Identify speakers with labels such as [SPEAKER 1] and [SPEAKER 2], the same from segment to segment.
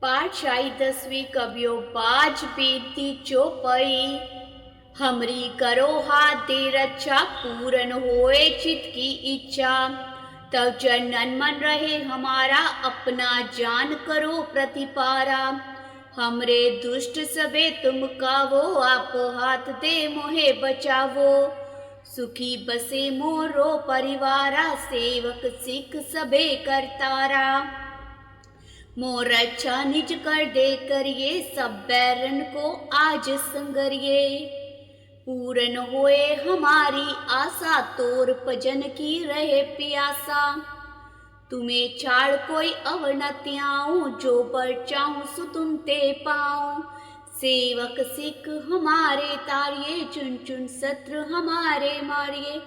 [SPEAKER 1] पाठशाही 10वीं कवियो बाज बीती चौपई। हमरी करो हाथ दे रक्षा, पूरन होए चित की इच्छा। तब जनन मन रहे हमारा, अपना जान करो प्रतिपारा। हमरे दुष्ट सबे तुम कावो, आप हाथ दे मोहे बचावो। सुखी बसे मोरो परिवारा, सेवक सिख सबे करतारा। मोर अच्छा निज कर दे करिए, सब बैरन को आज संगरिए। पूरन होए हमारी आशा, तोर भजन की रहे प्यासा। तुम्हें छाड़ कोई अवर न त्याऊं, जो बर चाहूं सो तुम ते पाऊं। सेवक सिख हमारे तारिये, चुन चुन शत्रु हमारे मारिए।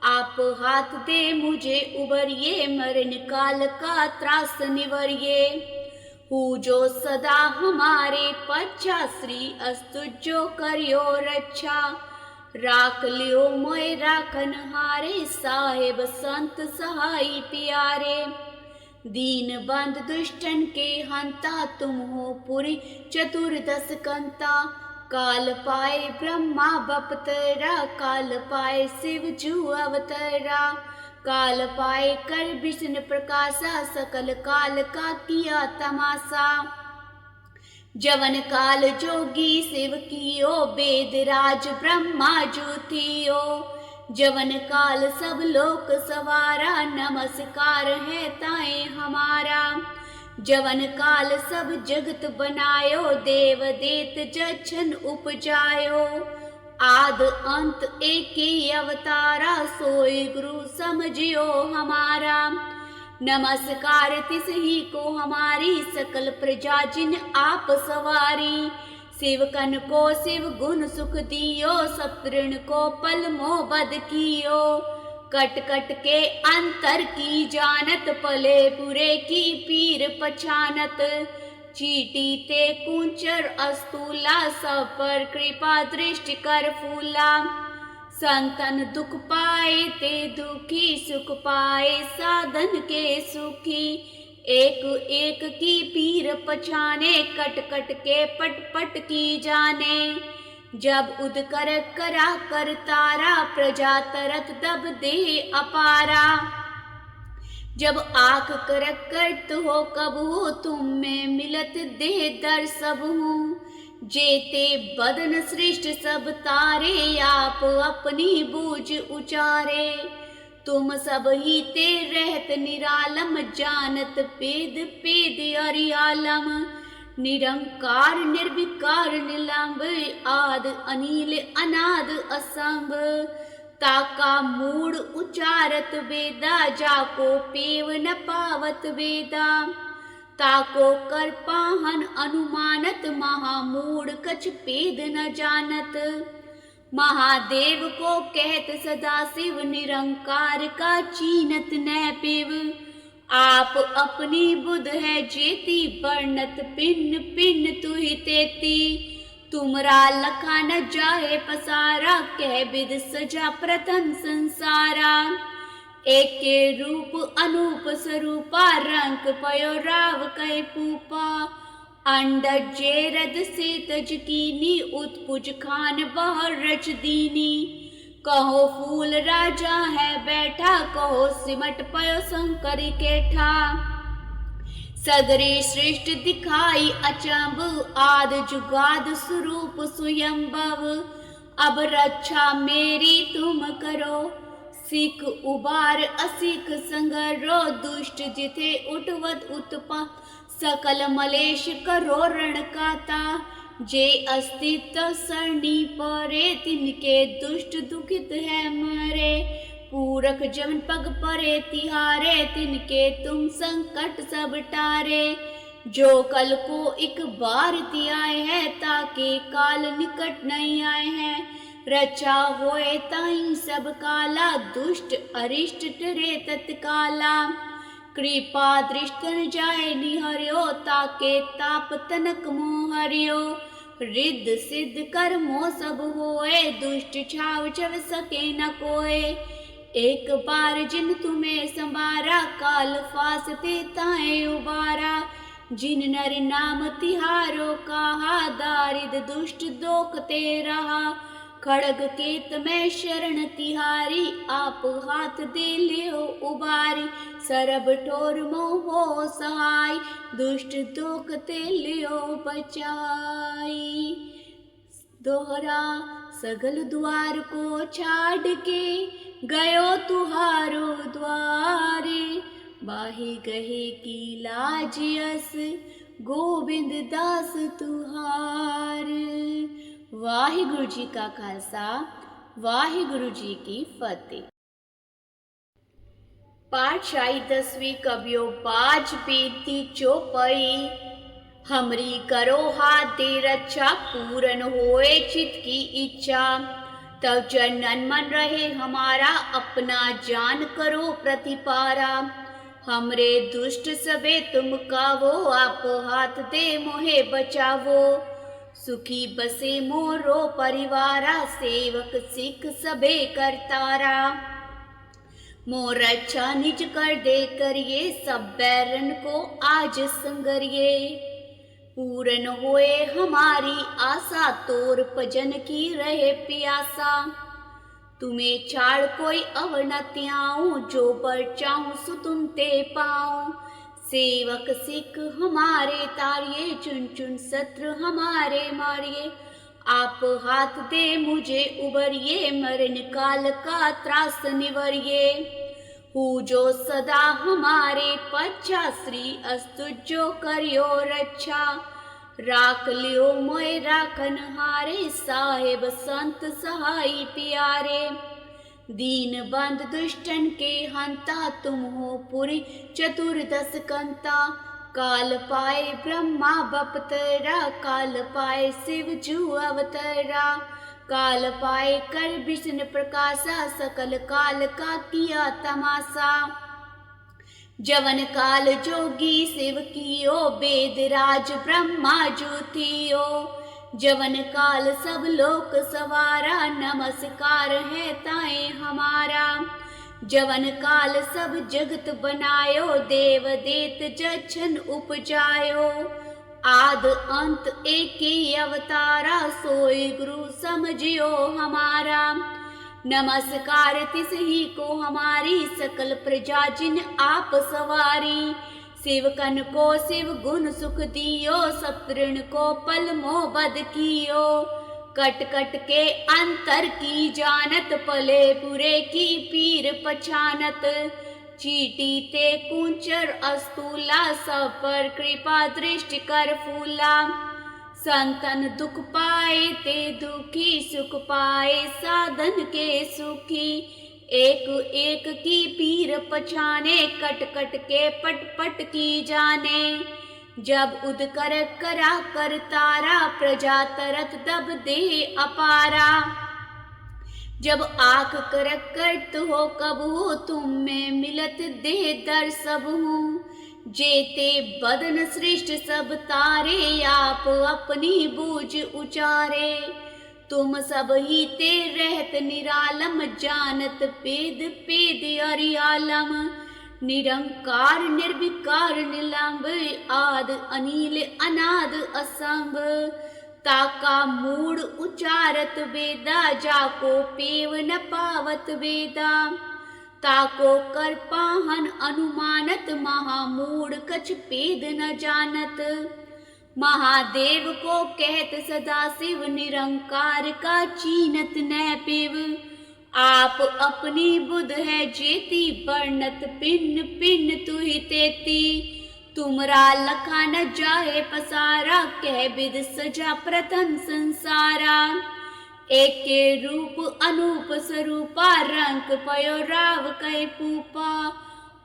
[SPEAKER 1] आप हाथ दे मुझे उबरिए, मरण काल का त्रास निवरिए। हूँ जो सदा हमारे पच्छा, श्री अस्तु जो करियो रक्षा। राख लियो मोय राखन हारे, साहेब संत सहाई प्यारे। दीन बंद दुष्टन के हंता, तुम हो पुरी चतुर्दश कंता। काल पाए ब्रह्मा बपतरा, काल पाए शिव जू अवतरा। काल पाए कर विष्णु प्रकाशा, सकल काल का किया तमाशा। जवन काल जोगी शिव कियो, वेद राज ब्रह्मा जू थियो। जवन काल सब लोक सवारा, नमस्कार है ताए हमारा। जवन काल सब जगत बनायो, देव देत जछन उपजायो। आद अंत एक ही अवतारा, सोई गुरु समझियो हमारा। नमस्कार तिस ही को हमारी, सकल प्रजा जिन आप सवारी। शिवकन को शिव गुण सुख दियो, सप्तऋण को पल मोह बद कियो। कट कट के अंतर की जानत, पले बुरे की पीर पछानत। चीटी ते कुंचर अस्तूला, सब पर कृपा दृष्टि कर फूला। संतन दुख पाए ते दुखी, सुख पाए साधन के सुखी। एक एक की पीर पछाने, कट कट के पट पट की जाने। जब उद कर करा कर तारा, प्रजा तरत दब दे अपारा। जब आख करक करत हो कब हो, तुम में मिलत दे दर सब हूँ। जेते बदन सृष्ट सब तारे, आप अपनी बूझ उचारे। तुम सब ही ते रहत निरालम, जानत पेद पेद अरियालम। निरंकार निर्विकार निलंब, आद अनिल अनाद असंभ। ताका मूड उचारत वेदा, जाको पेव न पावत वेदा। ताको कर पाहन अनुमानत, महामूढ़ कछ पेद न जानत। महादेव को कहत सदा शिव, निरंकार का चीनत न पेव। आप अपनी बुध है जेती, वर्णत पिन पिन तुहि तेती। तुमरा लखा न जाए पसारा, कह विद सजा प्रथम संसारा। एक के रूप अनूप स्वरूपा, रंक पयो राव कै पूपा। अंडज जेरद से तज कीनी, उत्पुज खान बहर रच दीनी। कहो फूल राजा है बैठा, कहो सिमट पयो शंकर केठा। सगरे सृष्टि दिखाई अचंभ, आद जुगाद स्वरूप स्वयंभव। अब रक्षा मेरी तुम करो, सिख उबार असिख संगरो। दुष्ट जिथे उठवत उत्पा, सकल मलेश करो रण काता। जे अस्तित्व सरणी परे, तिनके दुष्ट दुखित है मरे। पूरख जमन पग परे तिहारे, तिनके तुम संकट सब टारे। जो कल को एक बार तियाए है, ताके काल निकट नहीं आए हैं। रचा होए ताई सब काला, दुष्ट अरिष्ट टरे तत्काला। कृपा दृष्टन जाए निहर्यो, ताके ताप तनक मोहर्यो। रिद्ध सिद्ध कर्मो सब होए, दुष्ट छाव छव सके न कोय। एक बार जिन तुम्हें संवारा, काल फास ते ताए उबारा। जिन नर नाम तिहारो कहा, दारिद दुष्ट दोखते रहा। खड़ग केत में शरण तिहारी, आप हाथ दे लियो उबारी। सरब ठोर मोह सहाय, दुष्ट दोखते लियो बचाई। दोहरा सगल द्वार को छाड़ के, गयो तुहारो द्वारे। बाही गहे की लाज यस, गोबिंद दास तुहार। वाहिगुरु जी का खालसा, वाहिगुरु जी की फतेह। पातशाही 10वीं कबियो बाज बेनती चौपाई। हमरी करो हाथ दे रक्षा, पूरन होए चित की इच्छा। तब चरणन मन रहे हमारा, अपना जान करो प्रतिपारा। हमरे दुष्ट सबे तुम कावो, आप हाथ दे मोहे बचावो। सुखी बसे मोरो परिवारा, सेवक सिख सबे करतारा। मोर अच्छा निज कर दे करिए, सब बैरन को आज संगरिए। पूरन होए हमारी आशा, तोर भजन की रहे प्यासा। तुम्हें छाड़ कोई अवर न त्याऊं, जो बर चाहूं सो तुम ते पाऊं। सेवक सिख हमारे तारिये, चुन चुन शत्रु हमारे मारिए। आप हाथ दे मुझे उबरिए, मरण काल का त्रास निवरिए। हूँ जो सदा हमारे पच्छा, श्री अस्तु जो करियो रक्षा। राख लियो मोय राखन हारे, साहेब संत सहाय प्यारे। दीन बंद दुष्टन के हंता, तुम हो पुरी चतुर्दश कंता। काल पाए ब्रह्मा बपतरा, काल पाए शिव जू अवतरा। काल पाए कर विष्णु प्रकाशा, सकल काल का किया तमाशा। जवन काल जोगी शिव कियो, वेद राज ब्रह्मा जू थियो। जवन काल सब लोक सवारा, नमस्कार है ताए हमारा। जवन काल सब जगत बनायो, देव देत जछन उपजायो। आद अंत एक ही अवतारा, सोई गुरु समझियो हमारा। नमस्कार तिस ही को हमारी, सकल प्रजा जिन आप सवारी। शिवकन को शिव गुण सुख दियो, शत्रुन को पल मोह बद कियो। कट कट के अंतर की जानत, पले पुरे की पीर पछानत। चीटी ते कुंचर अस्तूला, सब पर कृपा दृष्टि कर फूला। संतन दुख पाए ते दुखी, सुख पाए साधन के सुखी। एक एक की पीर पछाने, कट कट के पट पट की जाने। जब उद कर करा कर तारा, प्रजा तरत दब दे अपारा। जब आख कर करत हो कब हो, तुम में मिलत दे दर सब हूँ। जेते बदन सृष्ट सब तारे, आप अपनी बूझ उचारे। तुम सब ही ते रहत निरालम, जानत पेद पेद अरियालम। निरंकार निर्विकार निलंब, आद अनिल अनाद असंभ। ताका मूड उचारत वेदा, जाको पेव न पावत वेदा। ताको कर पाहन अनुमानत, महामूढ़ कछ पेद न जानत। महादेव को कहत सदा शिव, निरंकार का चीनत न पिव। आप अपनी बुध है जेती, वर्णत पिन पिन तुहि तेती। तुमरा लखा न जाहे पसारा, कह विद सजा प्रथम संसारा। एक के रूप अनूप स्वरूपा, रंग पयो राव कै पूपा।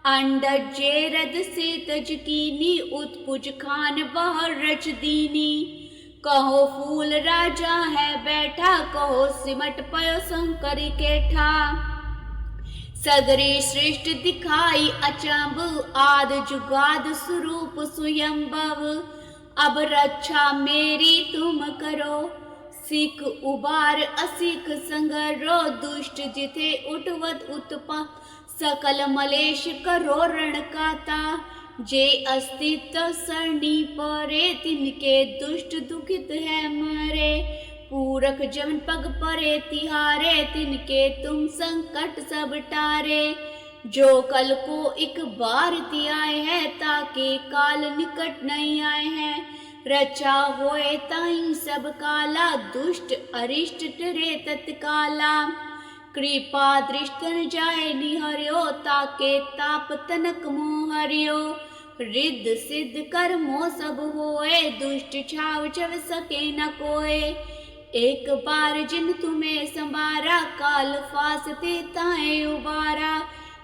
[SPEAKER 1] अंडज जेरद से तज कीनी, उत्पुज खान बहर रच दीनी। कहो फूल राजा है बैठा, कहो सिमट पयो शंकर केठा। सगरे सृष्टि दिखाई अचंभ, आद जुगाद स्वरूप स्वयंभव। अब रक्षा मेरी तुम करो, सिख उबार असिख संगरो। दुष्ट जिथे उठवत उत्पा, सकल मलेश करो रण काता। जे अस्तित्व सरणी परे तिनके दुष्ट दुखित है मरे। पूरख जमन पग परे तिहारे तिनके तुम संकट सब टारे। जो कल को एक बार ति आए है ताके काल निकट नहीं आए हैं। रचा होए ताई सब काला दुष्ट अरिष्ट टरे तत्काला। कृपा दृष्टन जाए निहर्यो ताके ताप तनक मोह हरियो। रिद्ध सिद्ध कर्मो सब होए दुष्ट छाव छव सके न कोय। एक बार जिन तुम्हें संभारा काल फासते ताए उबारा।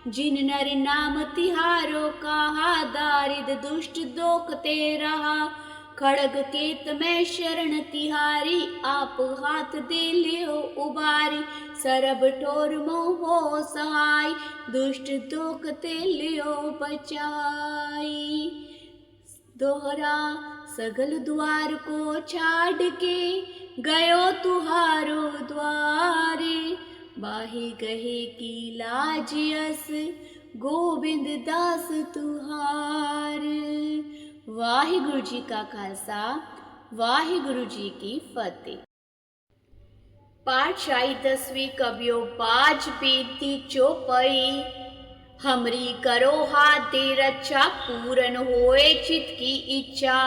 [SPEAKER 1] जिन नर नाम तिहारो कहा दारिद दुष्ट दोखते रहा। खड़ग केत में शरण तिहारी आप हाथ दे लियो उबारी। सरब ठोर मोह सहाय दुष्ट दोखते लियो बचाई। दोहरा सगल द्वार को छाड़ के गयो तुहारो द्वारे। बाही गहे की लाज यस गोविंद दास तुहार। वाहिगुरु जी का खालसा वाहिगुरु जी की फतेह। पाठशाही 10वीं कबियो बाज बेनती चौपाई। हमरी करो हाथ दे रक्षा पूरन होए चित की इच्छा।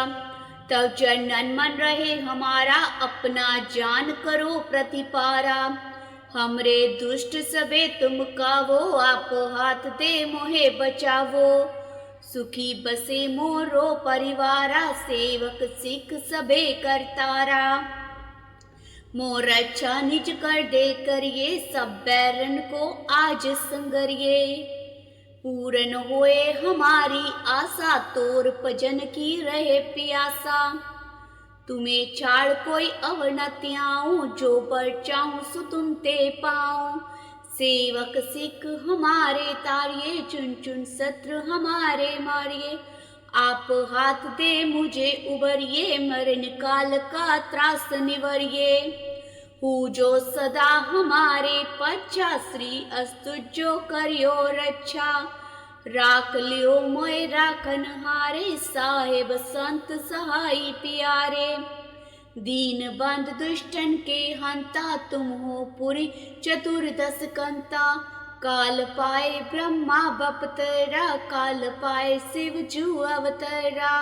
[SPEAKER 1] तब जनन मन रहे हमारा अपना जान करो प्रतिपारा। हमरे दुष्ट सबे तुम कावो आप हाथ दे मोहे बचावो। सुखी बसे मोरो परिवारा सेवक सिख सबे करतारा। मोर अच्छा निज कर दे करिए सब बैरन को आज संगरिए। पूरन होए हमारी आशा तोर भजन की रहे प्यासा। तुम्हें छाड़ कोई अवनति आऊं जो बर चाहूं सो तुम ते पाऊं। सेवक सिख हमारे तारिये चुन चुन शत्रु हमारे मारिए। आप हाथ दे मुझे उबरिए मरण काल का त्रास निवरिए। हूँ जो सदा हमारे पच्छा श्री अस्तु जो करियो रक्षा। राख लियो मोय राखन हारे साहेब संत सहाई प्यारे। दीन बंद दुष्टन के हंता तुम हो पुरी चतुर्दश कंता। काल पाए ब्रह्मा बपतरा काल पाए शिव जू अवतरा।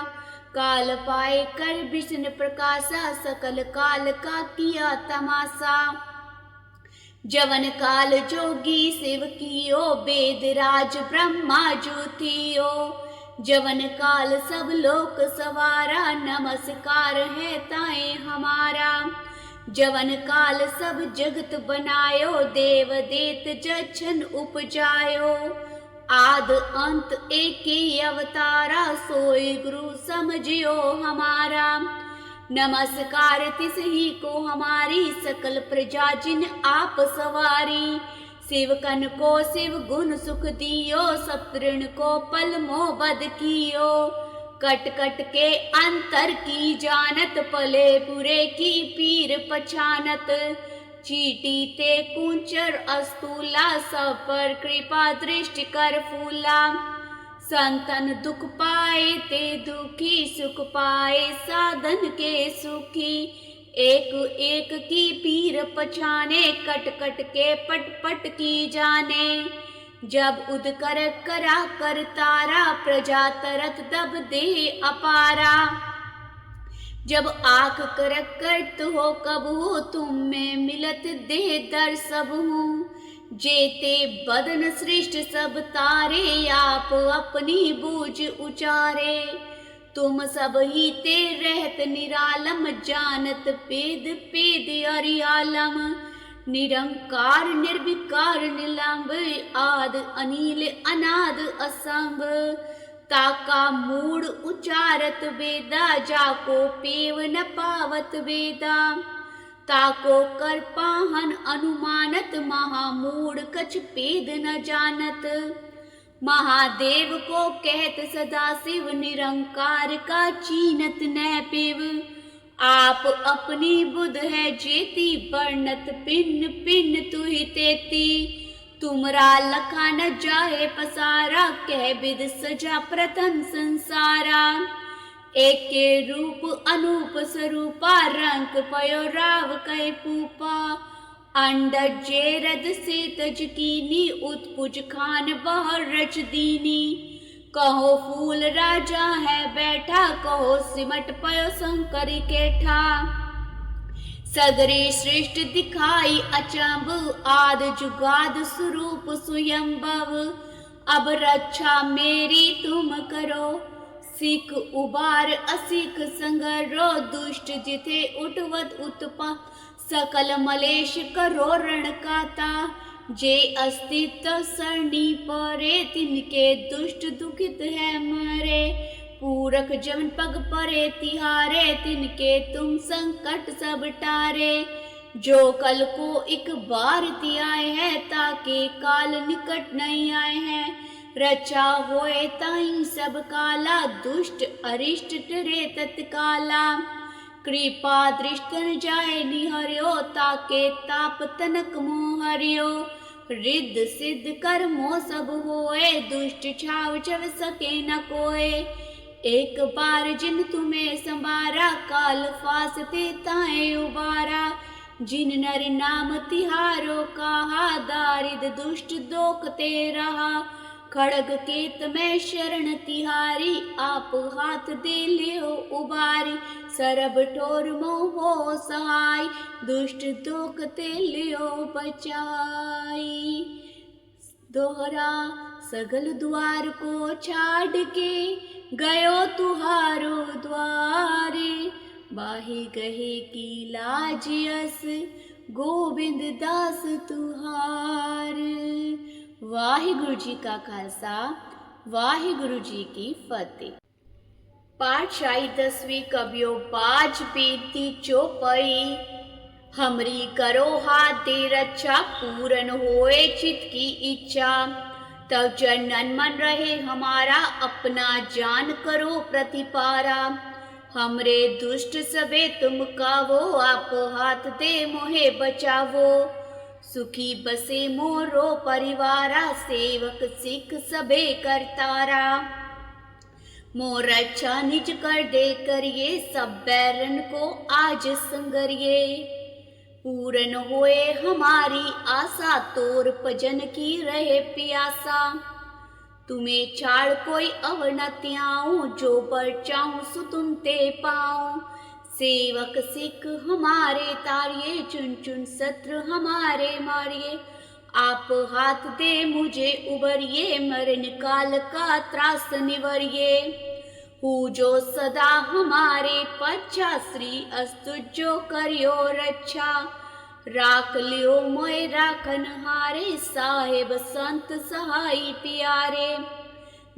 [SPEAKER 1] काल पाए कर विष्णु प्रकाशा सकल काल का किया तमाशा। जवन काल जोगी शिव कियो वेद राज ब्रह्मा ज्योतियो। जवन काल सब लोक सवारा नमस्कार है ताए हमारा। जवन काल सब जगत बनायो देव देत जछन उपजायो। आद अंत एक ही अवतारा सोई गुरु समझियो हमारा। नमस्कार तिस ही को हमारी सकल प्रजा जिन आप सवारी। शिवकन को शिव गुण सुख दियो शत्रुन को पल मोह बद कियो। कट कट के अंतर की जानत पले बुरे की पीर पछानत। चीटी ते कुंचर अस्तूला सब पर कृपा दृष्टि कर फूला। संतन दुख पाए ते दुखी सुख पाए साधन के सुखी। एक एक की पीर पछाने कट कट के पट पट की जाने। जब उद कर करा कर तारा प्रजा तरत दब दे अपारा। जब आँख कर करत हो कब हो तुम में मिलत दे दर सब हूँ। जेते बदन सृष्ट सब तारे आप अपनी बूझ उचारे। तुम सब ही ते रहत निरालम जानत पेद पेद अरियालम। निरंकार निर्विकार निलंब आद अनिल अनाद असंभ। ताका मूड उचारत वेदा जाको पेव न पावत वेदा। ताको कर पाहन अनुमानत महामूढ़ कछ पेद न जानत। महादेव को कहत सदा शिव निरंकार का चीनत न पिव। आप अपनी बुध है जेती वर्णत पिन्न पिन्न तुहि तेती। तुमरा लखा न जाए पसारा, कह विद सजा प्रथम संसारा। एक के रूप अनूप स्वरूपा, रंग पयो राव कै पूपा। अंडज जे रद से तज कीनी, उत्पुज खान बहर रच दीनी। कहो फूल राजा है बैठा, कहो सिमट पयो शंकर केठा। सगरे श्रेष्ठ दिखाई अचंभ, आद जुगाद स्वरूप स्वयंभव। अब रक्षा मेरी तुम करो, सिख उबार असिख संगरो। दुष्ट जिथे उठवत उत्पा, सकल मलेश करो रण काता। जे अस्तित्व सरणी परे, तिनके दुष्ट दुखित है मरे। पूरक जमन पग परे तिहारे, तिनके तुम संकट सब टारे। जो कल को एक बार आए है, ताके काल निकट नहीं आए हैं। रचा होए ताई सब काला, दुष्ट अरिष्ट टरे तत्काला। कृपा दृष्टन जाए निहर्यो, ताके ताप तनक मोहर्यो। रिद्ध सिद्ध कर्मो सब होए, दुष्ट छाव चव सके न कोय। एक बार जिन तुम्हें संवारा, काल फासते ताए उबारा। जिन नर नाम तिहारो कहा, दारिद दुष्ट दोखते रहा। खड़ग केत में शरण तिहारी, आप हाथ दे लियो उबारी। सरब ठोर मोहो सहाय, दुष्ट दोखते लियो बचाई। दोहरा सगल द्वार को छाड़ के, गयो तुहारो द्वारे। बाही गहे की लाजियस, गोविंद दास तुहार। वाहिगुरु जी का खालसा, वाहिगुरु जी की फतेह। पाठशाही 10वीं कबियो बाज बेनती चौपाई। हमरी करो हाथ दे रक्षा, पूरन होए चित की इच्छा। तब जनन मन रहे हमारा, अपना जान करो प्रतिपारा। हमरे दुष्ट सबे तुम कावो, आप हाथ दे मोहे बचावो। सुखी बसे मोरो परिवारा, सेवक सिख सबे करतारा। मोर अच्छा निज कर दे करिए, सब बैरन को आज संगरिए। पूरन होए हमारी आशा, तोर भजन की रहे प्यासा। तुम्हें छाड़ कोई अवर न त्याऊं, जो पर चाहूं सो तुम ते पाऊं। सेवक सिख हमारे तारिये, चुन चुन शत्रु हमारे मारिये। आप हाथ दे मुझे उबरिए, मरण काल का त्रास निवरिए। हूँ जो सदा हमारे पच्छा, श्री अस्तु जो करियो रक्षा। राख लियो मोय राखन हारे, साहेब संत सहाय प्यारे।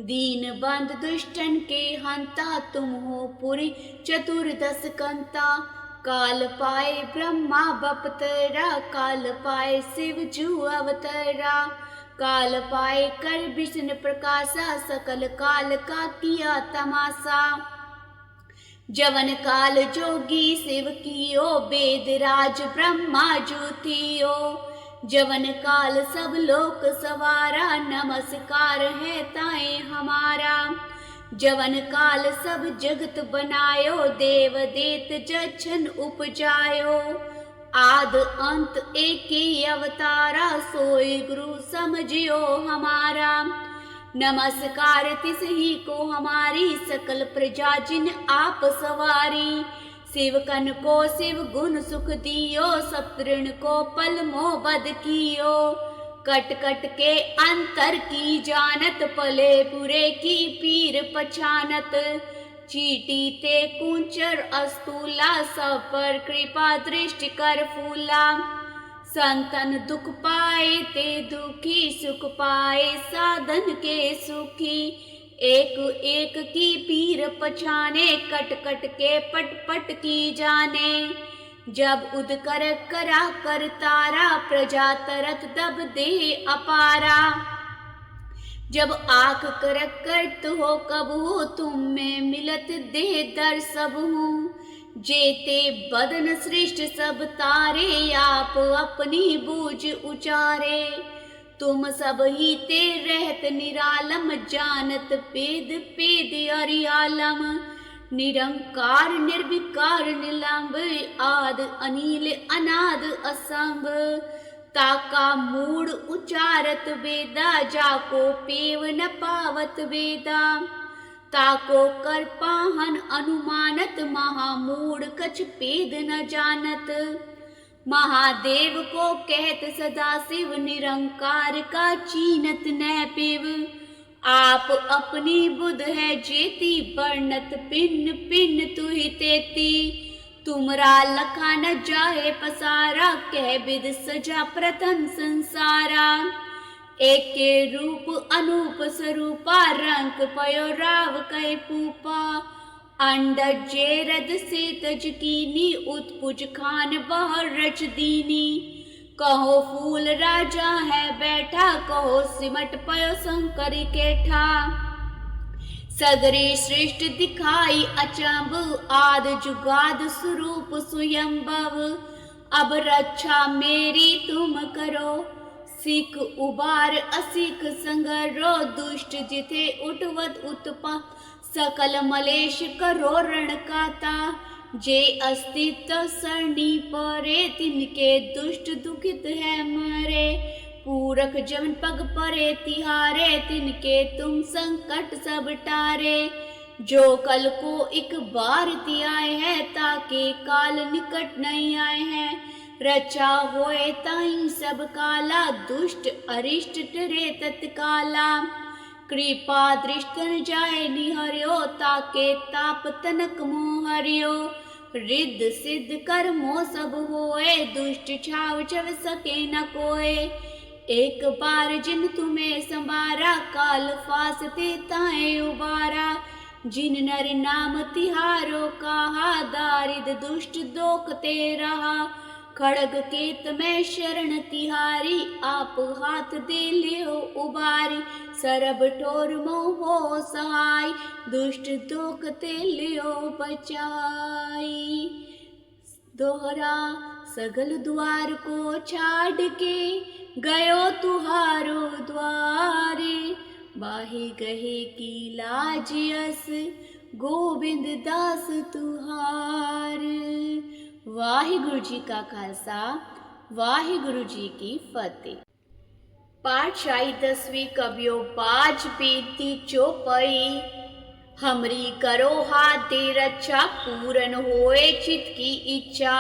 [SPEAKER 1] दीन बंद दुष्टन के हंता, तुम हो पुरी चतुर्दश कंता। काल पाए ब्रह्मा बपतरा, काल पाए शिव जू अवतरा। काल पाए कर विष्णु प्रकाशा, सकल काल का किया तमाशा। जवन काल जोगी शिव कियो, वेद राज ब्रह्मा जू थियो। जवन काल सब लोक सवारा, नमस्कार है ताए हमारा। जवन काल सब जगत बनायो, देव देत जछन उपजायो। आद अंत एक ही अवतारा, सोई गुरु समझियो हमारा। नमस्कार तिस ही को हमारी, सकल प्रजा जिन आप सवारी। शिवकन को शिव गुण सुख दियो, सप्तऋण को पल मोह बद कियो। कट कट के अंतर की जानत, पले बुरे की पीर पछानत। चीटी ते कुंचर अस्तूला, सब पर कृपा दृष्टि कर फूला। संतन दुख पाए ते दुखी, सुख पाए साधन के सुखी। एक एक की पीर पछाने, कट कट के पट पट की जाने। जब उद कर करा कर तारा, प्रजा तरत दब दे अपारा। जब आख कर करत हो कबहू, तुम में मिलत दे दर सबहू। जेते बदन सृष्ट सब तारे, आप अपनी बूझ उचारे। तुम सब ही ते रहत निरालम, जानत पेद पेद अरियालम। निरंकार निर्विकार निलंब, आद अनिल अनाद असंभ। ताका मूड उचारत वेदा, जाको पेव न पावत वेदा। ताको कर पाहन अनुमानत, महामूढ़ कछ पेद न जानत। महादेव को कहत सदा शिव, निरंकार का चीनत न पेव। आप अपनी बुध है जेती, वर्णत पिन पिन तुहि तेती। तुमरा लखा न जाए पसारा, कह विद सजा प्रथम संसारा। एक के रूप अनूप स्वरूपा, रंक पयो राव कै पूपा। अंडज जेरद से तज कीनी, उत्पुज खान बहर रच दीनी। कहो फूल राजा है बैठा, कहो सिमट पयो शंकर केठा। सगरे सृष्टि दिखाई अचंभ, आद जुगाद स्वरूप स्वयंभव। अब रक्षा मेरी तुम करो, सिख उबार असिख संगरो। दुष्ट जिथे उठवत उत्पा, सकल मलेश करो रण काता। जे अस्तित्व सरणी परे, तिनके दुष्ट दुखित है मरे। पूरख जमन पग परे तिहारे, तिनके तुम संकट सब टारे। जो कल को एक बार तियाए है, ताके काल निकट नहीं आए हैं। रचा होए ताई सब काला, दुष्ट अरिष्ट टरे तत्काला। कृपा दृष्टन जाए निहर्यो, ताके ताप तनक मोहर्यो। रिद्ध सिद्ध कर्मो सब होए, दुष्ट छाव चव सके न कोय। एक बार जिन तुम्हें संवारा, काल फासते ताए उबारा। जिन नर नाम तिहारो कहा, दारिद दुष्ट दोखते रहा। खड़ग केत में शरण तिहारी, आप हाथ दे लियो उबारी। सरब ठोर मोह सहाय, दुष्ट दोखते लियो बचाई। दोहरा सगल द्वार को छाड़ के, गयो तुहारो द्वारे। बाही गहे की लाज यस, गोविंद दास तुहार। वाहिगुरु जी का खालसा, वाहिगुरु जी की फतेह। पातशाही 10वीं कबियो बाज बेनती चौपाई। हमरी करो हाथ दे रक्षा, पूरन होए चित की इच्छा।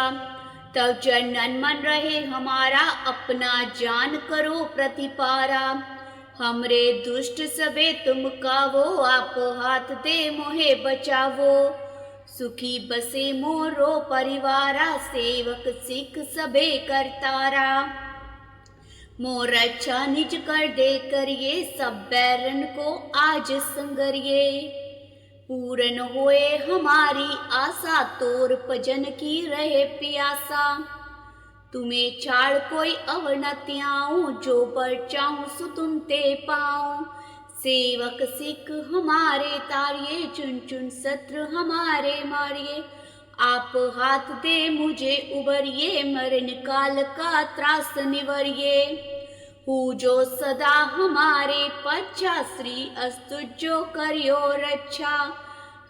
[SPEAKER 1] तब चरणन मन रहे हमारा, अपना जान करो प्रतिपारा। हमरे दुष्ट सबे तुम कावो, आप हाथ दे मोहे बचावो। सुखी बसे मोरो परिवारा, सेवक सिख सबे करतारा। मोर रक्षा निज कर दे करिए, सब बैरन को आज संगरिए। पूरन होए हमारी आशा, तोर भजन की रहे प्यासा। तुम्हें छाड़ कोई अवर न त्याऊं, जो पर चाहूं सो तुम ते पाऊं। सेवक सिख हमारे तारिये, चुन चुन शत्रु हमारे मारिये। आप हाथ दे मुझे उबरिए, मरण काल का त्रास निवरिए। हूँ जो सदा हमारे पच्छा, श्री अस्तु जो करियो रक्षा।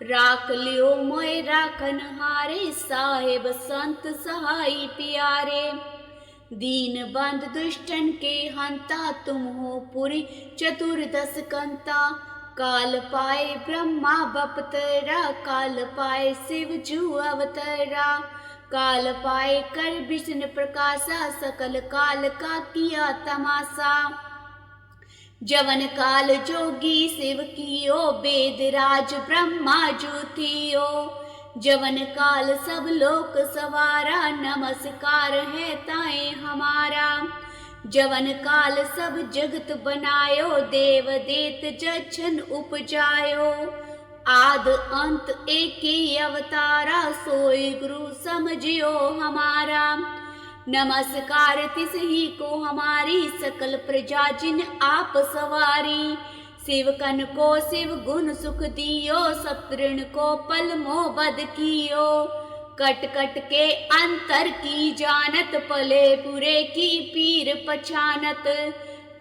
[SPEAKER 1] राख लियो मोय राखन हारे, साहेब संत सहाय प्यारे। दीन बंद दुष्टन के हंता, तुम हो पुरी चतुर्दश कंता। काल पाए ब्रह्मा बपतरा, काल पाए शिव जू अवतरा। काल पाए कर विष्णु प्रकाशा, सकल काल का किया तमाशा। जवन काल जोगी शिव कियो, वेद राज ब्रह्मा जू थियो। जवन काल सब लोक सवारा, नमस्कार है ताए हमारा। जवन काल सब जगत बनायो, देव देत जछन उपजायो। आद अंत एक ही अवतारा, सोई गुरु समझियो हमारा। नमस्कार तिस ही को हमारी, सकल प्रजा जिन आप सवारी। शिवकन को शिव गुण सुख दियो, शत्रुन को पल मोह बद कियो। कट कट के अंतर की जानत, पले बुरे की पीर पछानत।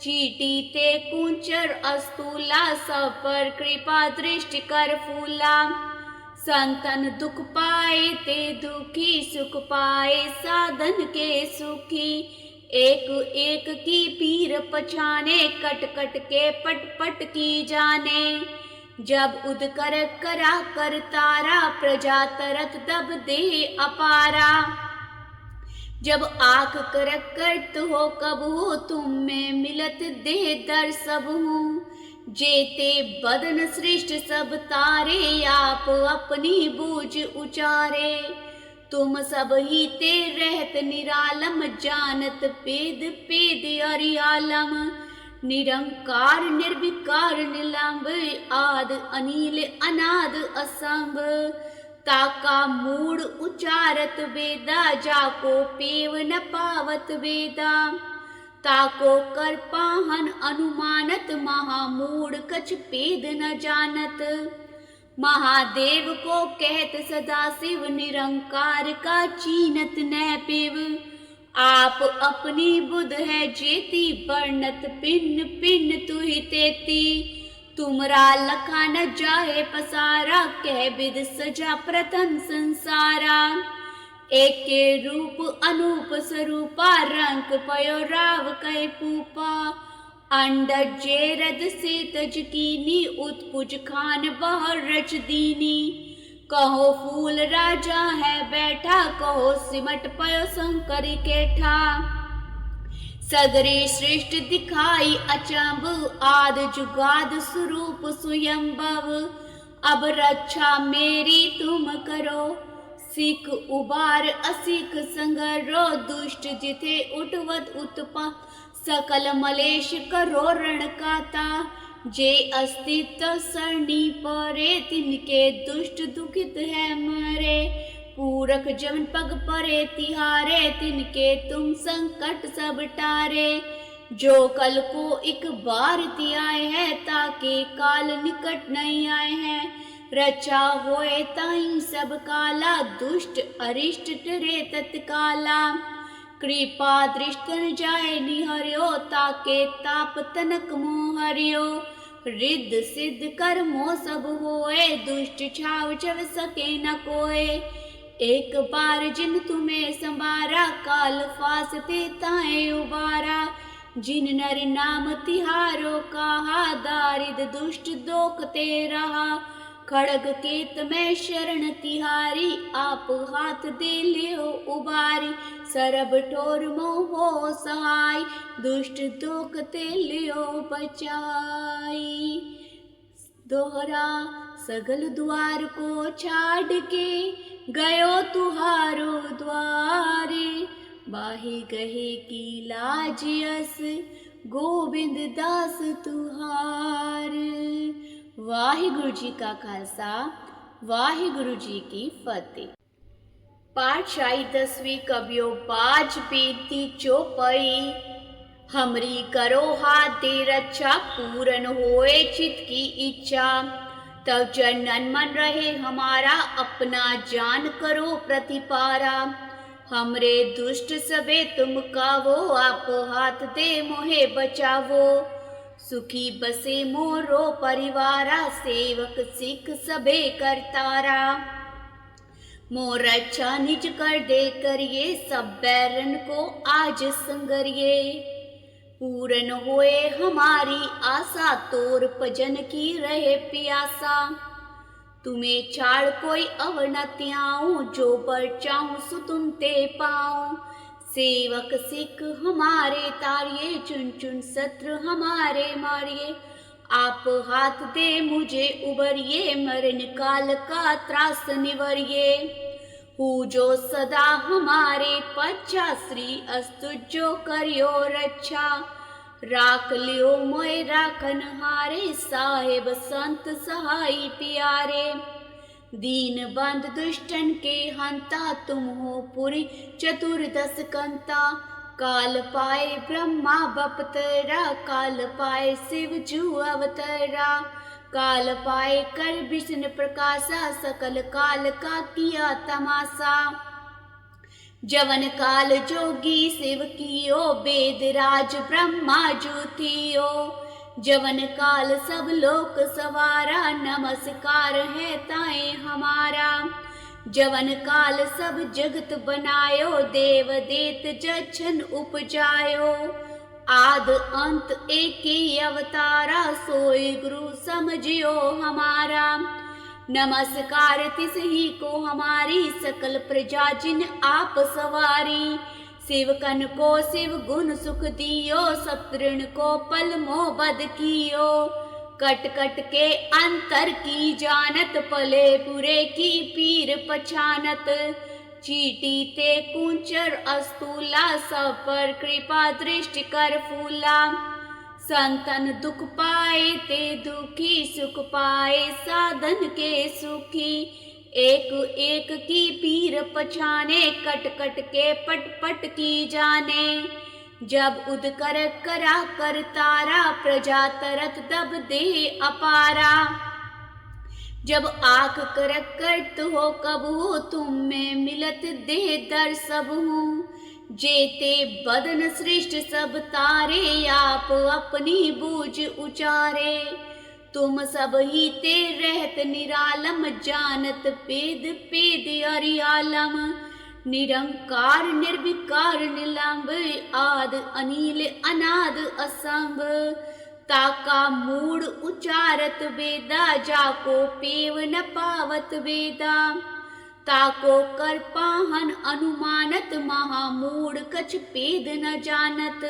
[SPEAKER 1] चीटी ते कुंचर अस्तूला, सब पर कृपा दृष्टि कर फूला। संतन दुख पाए ते दुखी, सुख पाए साधन के सुखी। एक एक की पीर पछाने, कट कट के पट पट की जाने। जब उद कर करा कर तारा, प्रजा तरत दब दे अपारा। जब आख कर करत हो कब हो, तुम में मिलत दे दर सब हूँ। जेते बदन सृष्ट सब तारे, आप अपनी बूझ उचारे। तुम सब ही ते रहत निरालम, जानत पेद पेद अरियालम। निरंकार निर्विकार निलंब, आद अनिल अनाद असंभ। ताका मूड उचारत वेदा, जाको पेव न पावत वेदा। ताको कर पाहन अनुमानत, महामूढ़ कछ पेद न जानत। महादेव को कहत सदा शिव, निरंकार का चीनत न पिव। आप अपनी बुध है जेती, वर्णत पिन पिन तुहि तेती। तुमरा लखा न जाहे पसारा, कह विद सजा प्रथम संसारा। एक के रूप अनूप स्वरूपा, रंग पयो राव कै पूपा। अंडज जेरद से तज कीनी, उत्पुज खान बहर रच दीनी। कहो फूल राजा है बैठा, कहो सिमट पयो शंकर केठा। सगरे सृष्टि दिखाई अचंभ, आद जुगाद स्वरूप स्वयंभव। अब रक्षा मेरी तुम करो, सिख उबार असिख संगरो। दुष्ट जिथे उठवत उत्पा, सकल मलेश करो रण काता। जे अस्तित्व सरणी परे, तिनके दुष्ट दुखित है मरे। पूरख जमन पग परे तिहारे, तिनके तुम संकट सब टारे। जो कल को एक बार तियाए है, ताके काल निकट नहीं आए हैं। रचा होए ताई सब काला, दुष्ट अरिष्ट टरे तत्काला। कृपा दृष्टन जाए निहर्यो, ताके ताप तनक मोह हरियो। रिद्ध सिद्ध कर्मो सब होए, दुष्ट छाव छव सके न कोय। एक बार जिन तुम्हें संबारा, काल फासते ताए उबारा। जिन नर नाम तिहारो कहा, दारिद दुष्ट दोखते रहा। खड़ग केत में शरण तिहारी, आप हाथ दे लियो उबारी। सरब ठोर मोह सहाय, दुष्ट दोखते लियो बचाई। दोहरा सगल द्वार को छाड़ के, गयो तुहारो द्वारे। बाहे गहे की लाज यस, गोबिंद दास तुहार। वाहिगुरु जी का खालसा, वाहिगुरु जी की फतेह। पातशाही 10वीं कबियो बाज बेनती चौपाई। हमरी करो हाथ दे रक्षा, पूरन होए चित की इच्छा। तब चरणन मन रहे हमारा, अपना जान करो प्रतिपारा। हमरे दुष्ट सबे तुम कावो, आप हाथ दे मोहे बचावो। सुखी बसे मोरो परिवारा, सेवक सिख सबे करतारा। मोर अच्छा निज कर दे करिए, सब बैरन को आज संगरिए। पूरन होए हमारी आशा, तोर भजन की रहे प्यासा। तुम्हें छाड़ कोई अवर न त्याऊं, जो बर चाहूं सो तुम ते पाऊं। सेवक सिख हमारे तारिये, चुन चुन शत्रु हमारे मारिए। आप हाथ दे मुझे उबरिए, मरण काल का त्रास निवरिए। हूँ जो सदा हमारे पच्छा, श्री अस्तु जो करियो रक्षा। राख लियो मोय राखन हारे, साहेब संत सहाय प्यारे। दीन बंद दुष्टन के हंता, तुम हो पुरी चतुर्दश कंता। काल पाए ब्रह्मा बपतरा, काल पाए शिव जू अवतरा। काल पाए कर विष्णु प्रकाशा, सकल काल का किया तमाशा। जवन काल जोगी शिव कियो, वेद राज ब्रह्मा जो थियो। जवन काल सब लोक सवारा, नमस्कार है ताए हमारा। जवन काल सब जगत बनायो, देव देत जछन उपजायो। आद अंत एक ही अवतारा, सोई गुरु समझियो हमारा। नमस्कार तिस ही को हमारी, सकल प्रजा जिन आप सवारी। शिवकन को शिव गुण सुख दियो, सतृण को पल मोह बद कियो। कट कट के अंतर की जानत, पले पुरे की पीर पछानत। चीटी ते कुंचर अस्तूला, सब पर कृपा दृष्टि कर फूला। संतन दुख पाए ते दुखी, सुख पाए साधन के सुखी। एक एक की पीर पछाने, कट कट के पट पट की जाने। जब उद कर करा कर तारा, प्रजा तरत दब दे अपारा। जब आख कर करत हो कब हो, तुम में मिलत देह दर सब हूँ। जेते बदन सृष्ट सब तारे, आप अपनी बूझ उचारे। तुम सब ही ते रहत निरालम, जानत पेद पेद अरियालम। निरंकार निर्विकार निलंब, आद अनिल अनाद असंभ। ताका मूड उचारत वेदा, जाको पेव न पावत वेदा। ताको कर पाहन अनुमानत, महामूड कछ पेद न जानत।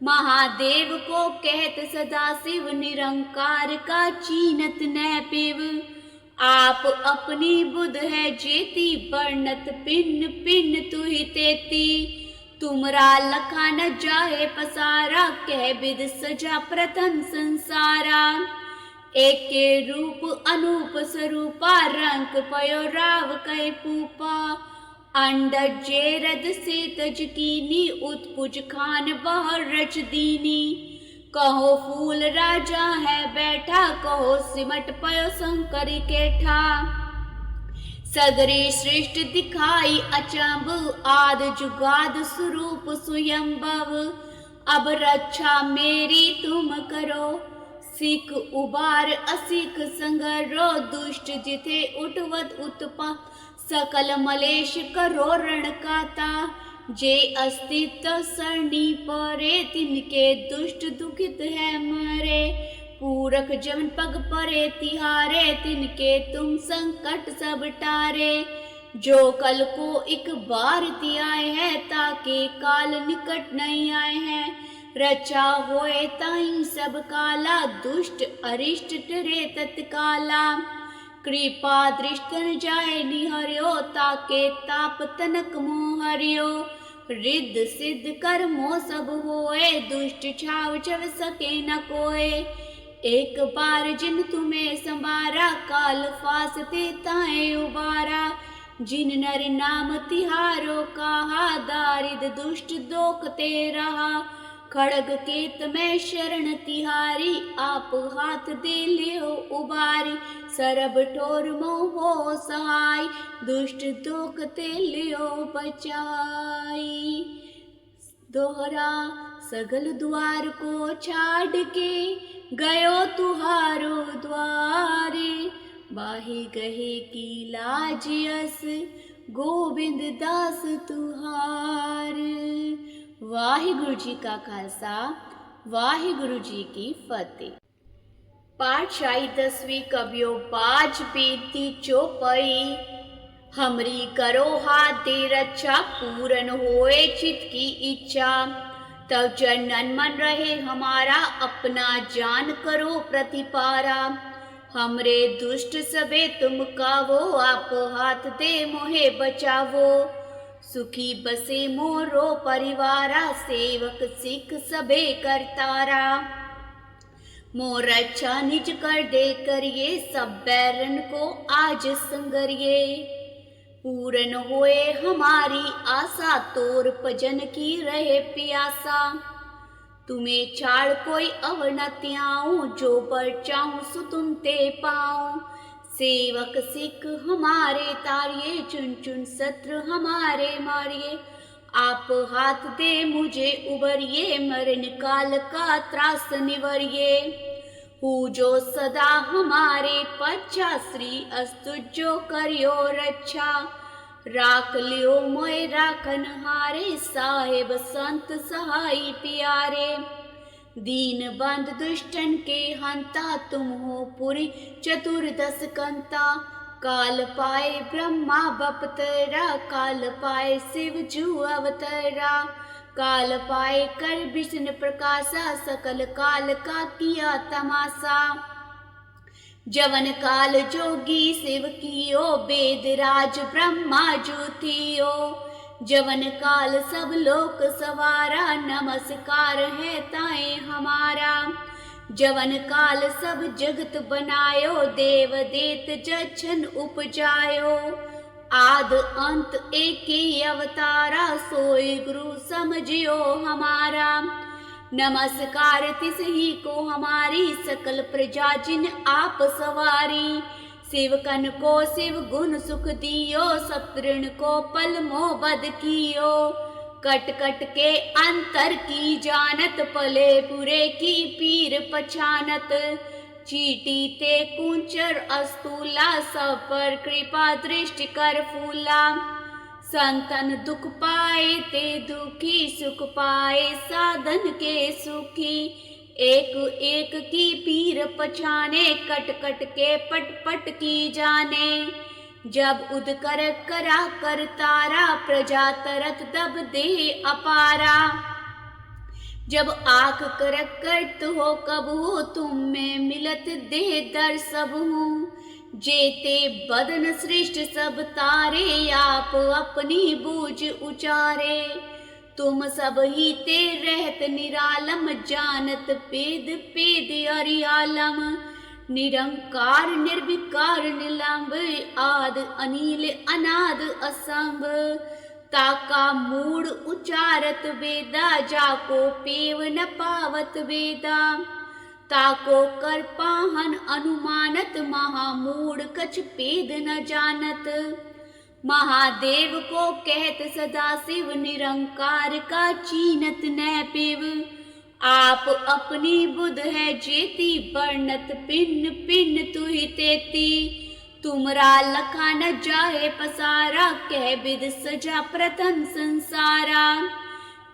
[SPEAKER 1] महादेव को कहत सदा शिव, निरंकार का चीनत न पिव। आप अपनी बुध है जेती, वर्णत पिन पिन तुहि तेती। तुमरा लखा न जाए पसारा, कह विद सजा प्रथम संसारा। एक के रूप अनूप स्वरूपा, रंग पयो राव कै पूपा। अंडज जेरद से तज कीनी, उत्पुज खान बहर रच दीनी। कहो फूल राजा है बैठा, कहो सिमट पयो शंकर केठा। सगरी सृष्टि दिखाई अचंभ, आद जुगाद स्वरूप स्वयंभव। अब रक्षा मेरी तुम करो, सिख उबार असिख संगरो। दुष्ट जिथे उठवत उत्पा, सकल मलेश करो रण काता। जे अस्तित्व सरणी परे, तिनके दुष्ट दुखित है मरे। पूरख जमन पग परे तिहारे, तिनके तुम संकट सब टारे। जो कल को एक बार आए है, ताके काल निकट नहीं आए हैं। रचा होए ताई सब काला, दुष्ट अरिष्ट टरे तत्काला। कृपा दृष्टन जाए निहर्यो, ताके ताप तनक मोह हरियो। रिद्ध सिद्ध कर्मो सब होए, दुष्ट छाव छव सके न कोय। एक बार जिन तुम्हें संबारा, काल फासते ताए उबारा। जिन नर नाम तिहारो कहा, दारिद दुष्ट दोखते रहा। खड़ग केत में शरण तिहारी, आप हाथ दे ले हो उबारी। सरब ठोर मोहो सहाय, दुष्ट दोखते लियो बचाई। दोहरा सगल द्वार को छाड़ के, गयो तुहारो द्वारे। बाही गहे की लाज यस, गोविंद दास तुहार। वाहिगुरु जी का खालसा, वाहिगुरु जी की फतेह। पाठशाही 10वीं कबियो बाज बेनती चौपाई। हमरी करो हाथ दे रक्षा, पूरन होए चित की इच्छा। तब जनन मन रहे हमारा, अपना जान करो प्रतिपारा। हमरे दुष्ट सबे तुम कावो, आप हाथ दे मोहे बचावो। सुखी बसे मोरो परिवारा, सेवक सिख सबे करतारा। मोर रक्षा निज कर दे करिए, सब बैरन को आज संगरिए। पूरन होए हमारी आशा, तोर भजन की रहे प्यासा। तुम्हें छाड़ कोई अवर न त्याऊं, जो पर चाहूं सो तुम ते पाऊं। सेवक सिख हमारे तारिये, चुन चुन शत्रु हमारे मारिए। आप हाथ दे मुझे उबरिए, मरण काल का त्रास निवरिए। हूँ जो सदा हमारे पच्छा, श्री अस्तु जो करियो रक्षा। राख लियो मोय राखन हारे, साहेब संत सहाय प्यारे। दीन बंद दुष्टन के हंता, तुम हो पुरी चतुर्दश कंता। काल पाए ब्रह्मा बपतरा, काल पाए शिव जू अवतरा। काल पाए कर विष्णु प्रकाशा, सकल काल का किया तमाशा। जवन काल जोगी शिव कियो, वेद राज ब्रह्मा ज्योतियो। जवन काल सब लोक सवारा, नमस्कार है ताए हमारा। जवन काल सब जगत बनायो, देव देत जछन उपजायो। आद अंत एक ही अवतारा, सोई गुरु समझियो हमारा। नमस्कार तिस ही को हमारी, सकल प्रजा जिन आप सवारी। शिवकन को शिव गुण सुख दियो, शत्रुन को पल मोह बद कियो। कट कट के अंतर की जानत, पले बुरे की पीर पछानत। चीटी ते कुंचर अस्तूला, सब पर कृपा दृष्टि कर फूला। संतन दुख पाए ते दुखी, सुख पाए साधन के सुखी। एक एक की पीर पछाने, कट कट के पट पट की जाने। जब उद कर करा कर तारा, प्रजा तरत दब दे अपारा। जब आँख कर करत हो कब हो, तुम में मिलत दे दर सब हूँ। जेते बदन सृष्ट सब तारे, आप अपनी बूझ उचारे। तुम सब ही ते रहत निरालम, जानत पेद पेद अरियालम। निरंकार निर्विकार निलंब, आद अनिल अनाद असंभ। ताका मूड उचारत वेदा, जाको पेव न पावत वेदा। ताको कर पाहन अनुमानत, महामूढ़ कछ पेद न जानत। महादेव को कहत सदा शिव, निरंकार का चीनत न पिव। आप अपनी बुध है जेती, वर्णत पिन पिन तुहि तेती। तुमरा लखा न जाहे पसारा, कह विद सजा प्रथम संसारा।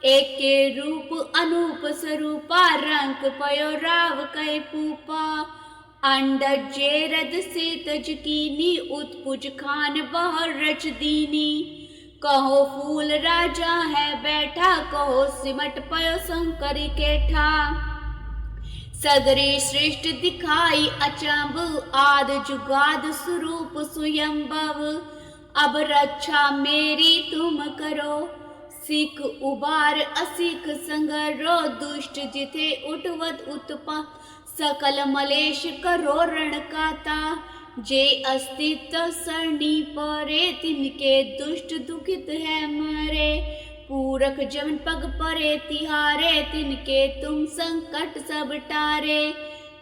[SPEAKER 1] एक के रूप अनूप स्वरूपा, रंग पयो राव कै पूपा। अंडज जेरद से तज कीनी, उत्पुज खान बहर रच दीनी। कहो फूल राजा है बैठा, कहो सिमट पयो शंकर केठा। सगरे सृष्टि दिखाई अचंभ, आद जुगाद स्वरूप स्वयंभव। अब रक्षा मेरी तुम करो, सिख उबार असिख संगरो। दुष्ट जिथे उठवत उत्पा, सकल मलेश करो रण काता। जे अस्तित्व सरणी परे, तिनके दुष्ट दुखित है मरे। पूरक जमन पग परे तिहारे, तिनके तुम संकट सब टारे।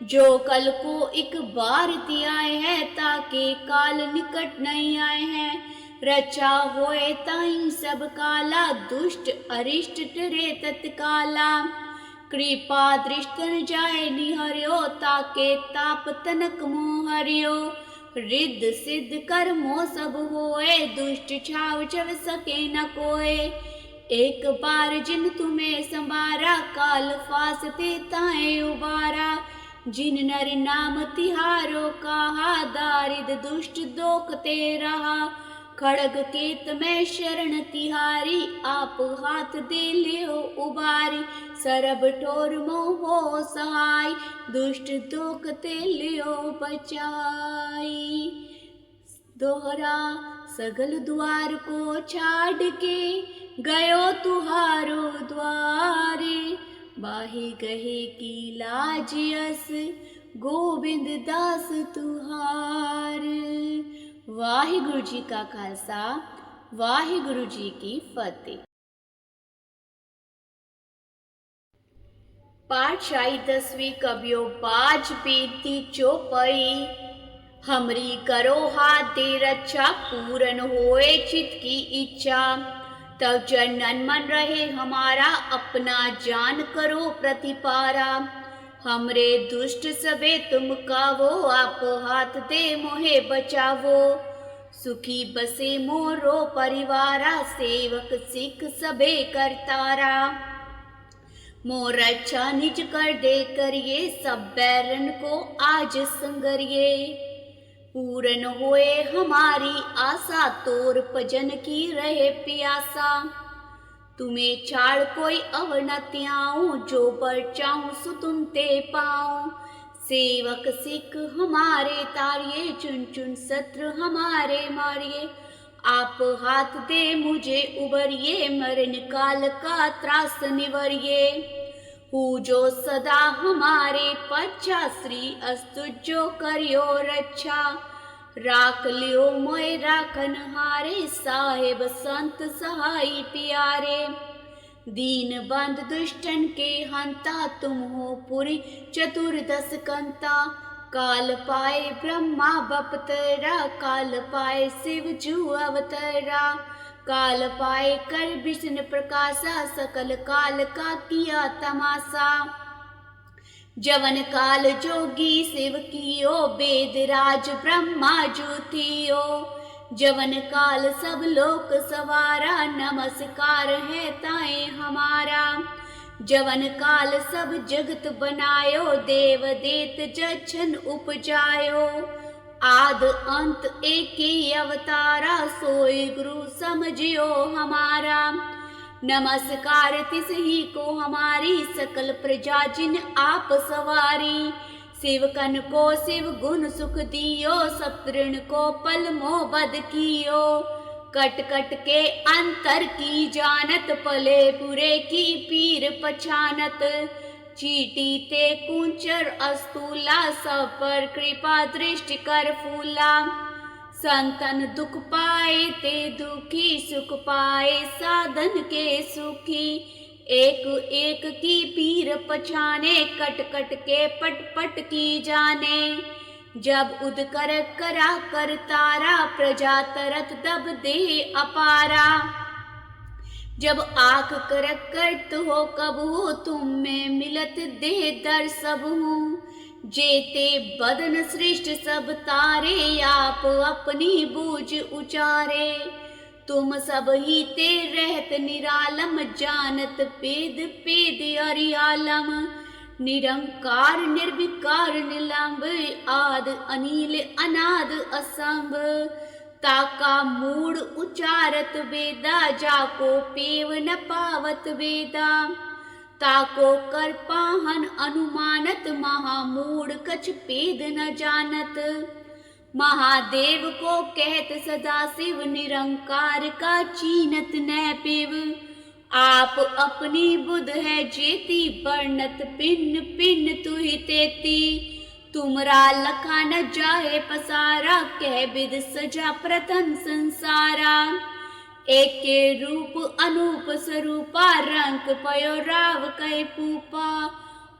[SPEAKER 1] जो कल को एक बार आए है, ताके काल निकट नहीं आए हैं। रचा होए ताई सब काला, दुष्ट अरिष्ट टरे तत्काला। कृपा दृष्टन जाए निहर्यो, ताके ताप तनक मोह हरियो। रिद्ध सिद्ध कर्मो सब होए, दुष्ट छाव चव सके न कोय। एक बार जिन तुम्हें संवारा, काल फासते ताए उबारा। जिन नर नाम तिहारो कहा, दारिद दुष्ट दोखते रहा। खड़ग केत में शरण तिहारी, आप हाथ दे लियो उबारी। सरब ठोर मोहो सहाय, दुष्ट दोखते लियो बचाई। दोहरा सगल द्वार को छाड़ के, गयो तुहारो द्वारे। बाही गहे की लाज यस, गोविंद दास तुहार। वाहिगुरु जी का खालसा, वाहिगुरु जी की फतेह। पाठशाही 10वीं कवियो बाज बेनती चौपाई। हमरी करो हाथ दे रक्षा, पूर्ण होए चित की इच्छा। तब जनन मन रहे हमारा, अपना जान करो प्रतिपारा। हमरे दुष्ट सबे तुम कावो, आप हाथ दे मोहे बचावो। सुखी बसे मोरो परिवारा, सेवक सिख सबे करतारा। मोर अच्छा निज कर दे करिए, सब बैरन को आज संगरिए। पूर्ण होए हमारी आशा, तोर भजन की रहे प्यासा। तुम्हें छाड़ कोई अवनत्याऊं, जो बर चाहूं सो तुम ते पाऊं। सेवक सिख हमारे तारिये, चुन चुन शत्रु हमारे मारिए। आप हाथ दे मुझे उबरिए, मरण काल का त्रास निवरिए। हूँ जो सदा हमारे पच्छा, श्री अस्तु जो करियो रक्षा। राख लियो मोय राखन हारे, साहेब संत सहाय प्यारे। दीन बंद दुष्टन के हंता, तुम हो पुरी चतुर्दश कंता। काल पाए ब्रह्मा बपतरा, काल पाए शिव जू अवतरा। काल पाए कर विष्णु प्रकाशा, सकल काल का किया तमाशा। जवन काल जोगी शिव कियो, वेद राज ब्रह्मा जू थियो। जवन काल सब लोक सवारा, नमस्कार है ताए हमारा। जवन काल सब जगत बनायो, देव देत जछन उपजायो। आद अंत एक ही अवतारा, सोई गुरु समझियो हमारा। नमस्कार तिस ही को हमारी, सकल प्रजा जिन आप सवारी। शिवकन को शिव गुण सुख दियो, सतृण को पल मोह बद कियो। कट कट के अंतर की जानत, पले बुरे की पीर पछानत। चीटी ते कुंचर अस्तूला, सब पर कृपा दृष्टि कर फूला। संतन दुख पाए ते दुखी, सुख पाए साधन के सुखी। एक एक की पीर पछाने, कट कट के पट पट की जाने। जब उद कर करा कर तारा, प्रजा तरत दब दे अपारा। जब आख कर करत हो कब हो, तुम में मिलत दे दर सब हूँ। जेते बदन सृष्ट सब तारे, आप अपनी बूझ उचारे। तुम सब ही ते रहत निरालम, जानत पेद पेद अरियालम। निरंकार निर्विकार निलंब, आद अनिल अनाद असंभ। ताका मूड उचारत वेदा, जाको पेव न पावत वेदा। ताको कर पाहन अनुमानत, महामूढ़ कछ पेद न जानत। महादेव को कहत सदा शिव, निरंकार का चीनत न पिव। आप अपनी बुध है जेती, वर्णत पिन पिन तुहि तेती। तुमरा लखा न जाहे पसारा, कह विद सजा प्रथम संसारा। एक के रूप अनूप स्वरूपा, रंग पयो राव कै पूपा।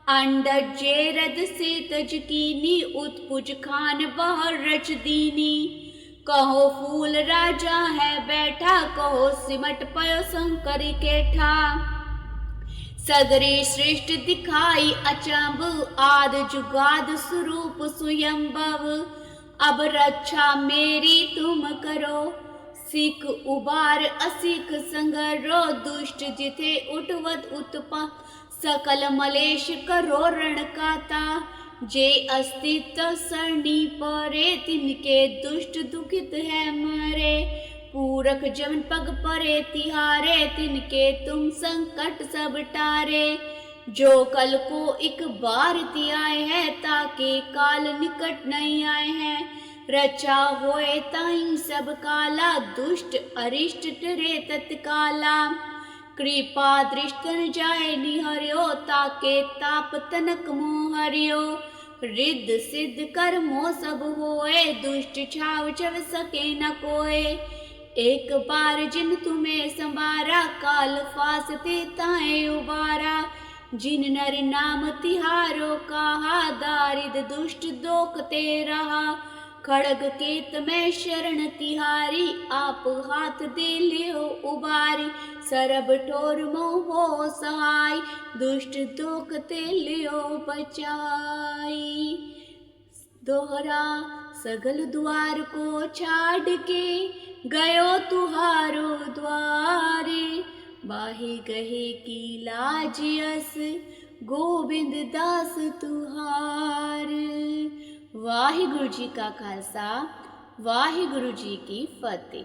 [SPEAKER 1] अंडज जे रद से तज कीनी, उत्पुज खान बहर रच दीनी। कहो फूल राजा है बैठा, कहो सिमट पयो शंकर केठा। सगरे सृष्टि दिखाई अचंभ, आद जुगाद स्वरूप स्वयंभव। अब रक्षा मेरी तुम करो, सिख उबार असिख संगरो। दुष्ट जिथे उठवत उत्पा, सकल मलेश करो रण काता। जे अस्तित्व सरणी परे, तिनके दुष्ट दुखित है मरे। पूरख जमन पग परे तिहारे, तिनके तुम संकट सब टारे। जो कल को एक बार आए है, ताके काल निकट नहीं आए हैं। रचा होए ताई सब काला, दुष्ट अरिष्ट टरे तत्काला। कृपा दृष्टन जाए निहर्यो, ताके ताप तनक मोह हरियो। रिद्ध सिद्ध कर्मो सब होए, दुष्ट छाव चव सके न कोय। एक बार जिन तुम्हें संवारा, काल फासते ताए उबारा। जिन नर नाम तिहारो कहा, दारिद दुष्ट दोखते रहा। खड़ग केत में शरण तिहारी, आप हाथ दे लियो उबारी। सरब ठोर मोहो सहाय, दुष्ट दोख ते लियो बचाई। दोहरा सगल द्वार को छाड़ के, गयो तुहारो द्वारे। बाहे गहे की लाज यस, गोबिंद दास तुहार। वाहिगुरु जी का खालसा, वाहिगुरु जी की फतेह।